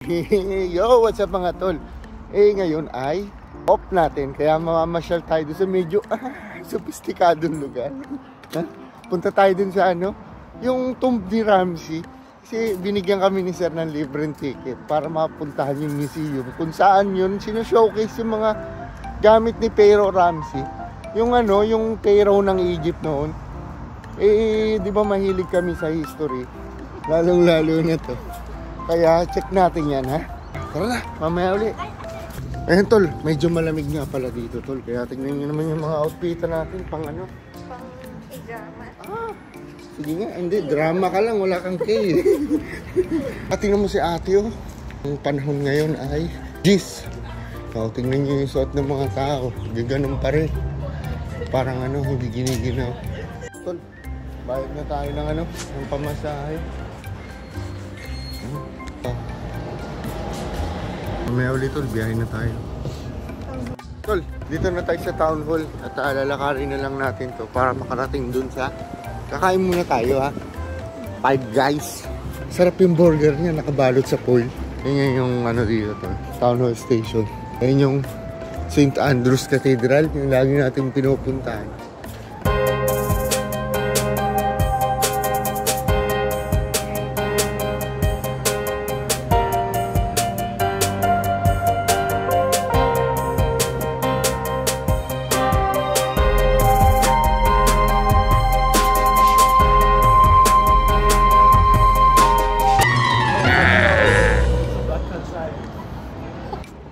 Yo, what's up mga tol? Ngayon ay off natin. Kaya mamamasyal tayo doon sa medyo sophisticadong lugar. Punta tayo dun sa yung tomb ni Ramsey. Kasi binigyan kami ni sir ng libreng ticket para mapuntahan yung museum. Kung saan yun, sino-showcase yung mga gamit ni Pharaoh Ramsey. Yung yung Pharaoh ng Egypt noon. Di ba mahilig kami sa history? Lalong-lalo na to. Kaya check natin yan, ha? Tara na, mamaya ulit. Ayun tol, medyo malamig nga pala dito tol. Kaya tingnan nyo naman yung mga outfit natin pang Pang drama. Sige nga, hindi, drama ka lang, wala kang K. At tingnan mo si ate oh. Ang panahon ngayon ay Gis. Tingnan nyo yung suot ng mga tao. Gaganon pa rin. Parang hindi giniginaw. Tol, bayad na tayo ng ng pamasahe. Mamaya ulit tol, biyahe na tayo. Tol, dito na tayo sa town hall. At lalakarin na lang natin to para makarating dun sa kakain muna tayo ha. Five Guys. Sarap yung burger niya, nakabalot sa foil. Yan yung dito tol, town hall station. Yan yung St. Andrew's Cathedral, yung lagi natin pinupuntahan.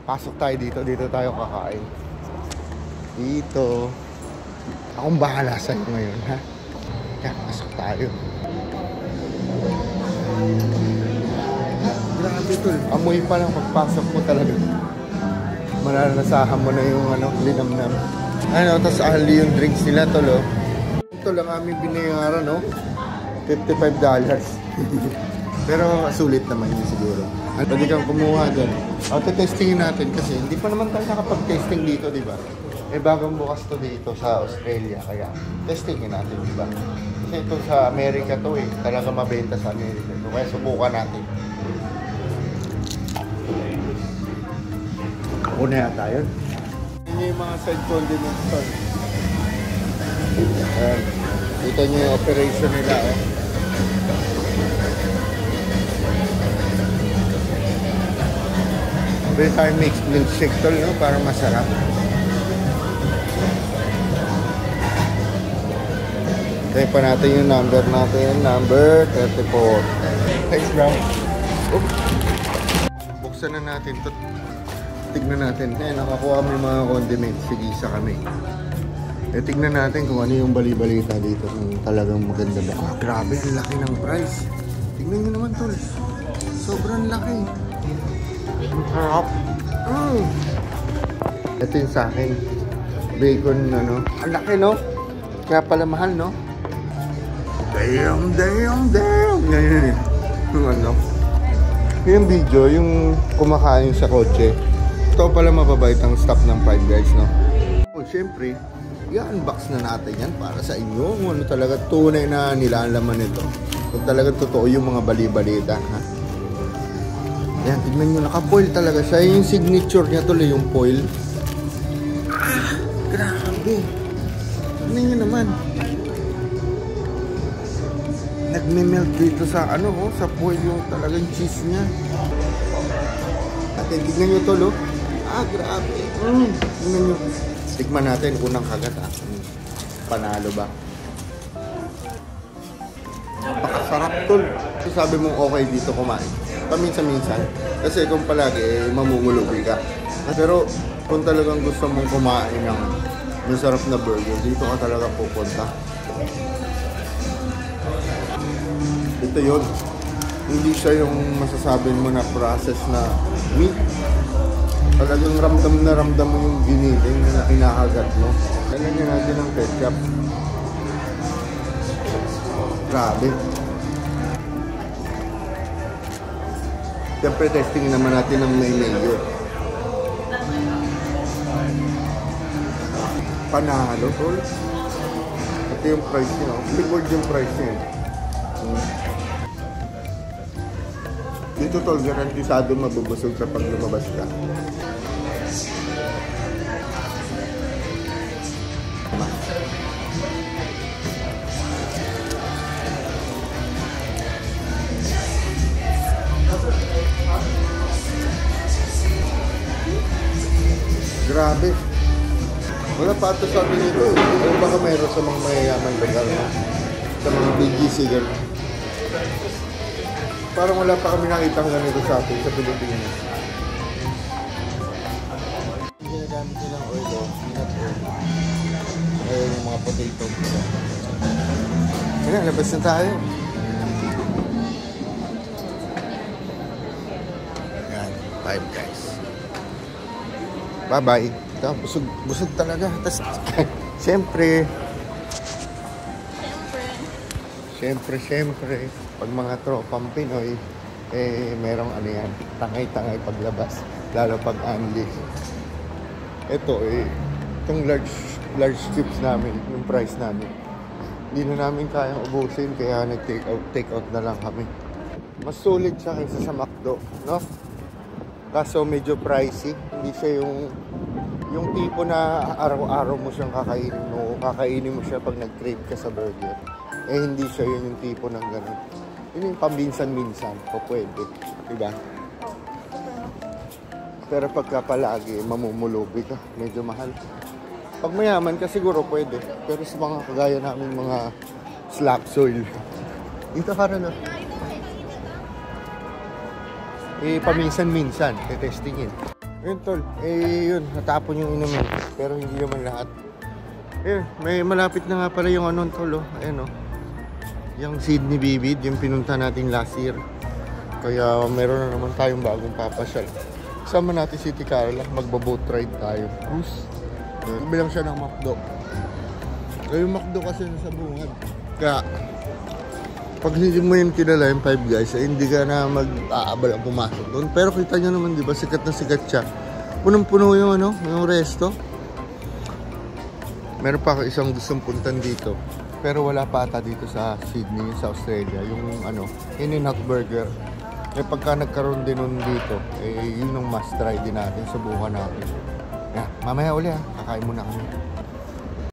Pasok tayo dito tayo kakain. Dito. Akong bahala sa'yo ngayon, ha? Kaya pasok tayo. Grabe tol. Amoy pa lang pagpasok mo talaga. Malalasahan mo na yung linamnam. Tapos ahali yung drinks nila tol, oh. Ito lang aming binayaran, no? $55. Pero sulit naman yun siguro. Pwede kang kumuha dyan. Testingin natin kasi hindi pa naman tayo nakapag-testing dito, di ba? Bagong bukas to dito sa Australia, kaya testingin natin, di ba? Kasi ito sa Amerika to talaga mabenta sa Amerika. So, kaya subukan natin. Una yata yun. Yun yung mga side condiments to. Dito nyo yung operation nila, oh. Pwede tayo mixed milkshake tol, no? Para masarap. Kaya pa natin yung number natin. Number 34. Thanks, bro. Buksan na natin ito. Tignan natin. Kaya nakakuha mo yung mga condiments. Sigisa kami. Tignan natin kung ano yung bali-balita dito. Kung talagang maganda ba. Grabe, ang laki ng price. Tignan nyo naman tol. Sobrang laki. Harap. Ito yung sa akin. Bacon, Ang laki, no? Kaya pala mahal, no? Damn. Ganyan yung video, yung kumakain sa kotse. Ito pala mababait ang staff ng Five Guys, no? Siyempre, i-unbox na natin yan para sa inyo. Kung talaga tunay na nilalaman nito. Kung talaga totoo yung mga bali-balita, ha? Yan, tignan nyo, naka-foil talaga siya. Yung signature niya tuloy, yung foil. Grabe. Tignan nyo naman. Nagme-melt dito sa sa foil yung talagang cheese niya. At tignan nyo tol, oh. Grabe. Tignan nyo. Tikman natin, unang kagat, Panalo ba? Napakasarap tol. So, sabi mong okay dito kumain. Paminsan-minsan. Kasi kung palagi, mamumulubi ka. Pero kung talagang gusto mong kumain ng masarap na burger, dito ka talaga pupunta. Ito yun. Hindi siya yung masasabi mo na process na meat. Talagang ramdam na ramdam mo yung giniling na kinakagat mo. Lagyan natin ng ketchup. Grabe. Siyempre, testing naman natin ng may mayo. Panalo, tol. Ito yung price niya. Bigward yung price niya. Dito tol, garantisado mabubusog kapag lumabas ka. Grabe. Wala pa ito sa atin ito. Ano baka mayroon sa mga mayayaman lugar, no? Sa mga BGC gano'n. Parang wala pa kami nakita ganito sa atin sa Pilipinas. Ginagamit nilang oil, peanut oil. Ayun yung mga potato. Kaya labas na tayo. Yan, 5 guys. Bye-bye. Ito, busog talaga. Tapos, siyempre, pag mga tropang Pinoy, merong ano yan, tangay-tangay paglabas. Lalo pag unli. Ito, itong large chips namin, yung price namin. Hindi na namin kayang ubusin, kaya nag-take out na lang kami. Mas sulit siya kaysa sa McDo, no? Kaso medyo pricey. Hindi siya yung tipo na araw-araw mo siyang kakainin mo siya pag nag-crave ka sa burger. Hindi siya yun yung tipo ng gano'n. Yun yung paminsan-minsan, o pwede. Diba? Pero pagka palagi, mamumulubi ka, medyo mahal. Pag mayaman ka, siguro pwede. Pero sa mga kagaya namin mga slap soil. Dito ka rin, paminsan-minsan, testingin. Yun tol, yun, natapon yung inumin. Pero hindi naman lahat. May malapit na nga pala yung anon tol, Ayan, yung Sydney Vivid, yung pinunta natin last year. Kaya meron na naman tayong bagong papasyal. Kasama natin si Carla, magbo-boat ride tayo. Cruise. Bilang siya ng McDo. Yung McDo kasi nasa bungad. Kaya, pag hindi mo yun kilala yung 5 guys, hindi ka na mag-aabal ang pumasok doon. Pero kita nyo naman, di ba, sikat na sikat siya. Punong-puno yung yung resto. Meron pa ako isang gustong puntan dito. Pero wala pa ata dito sa Sydney, sa Australia. Yung In-N-Out Burger. Pagka nagkaroon din nun dito, yun ang must try din natin. Subukan natin. Mamaya uli kakain muna kami.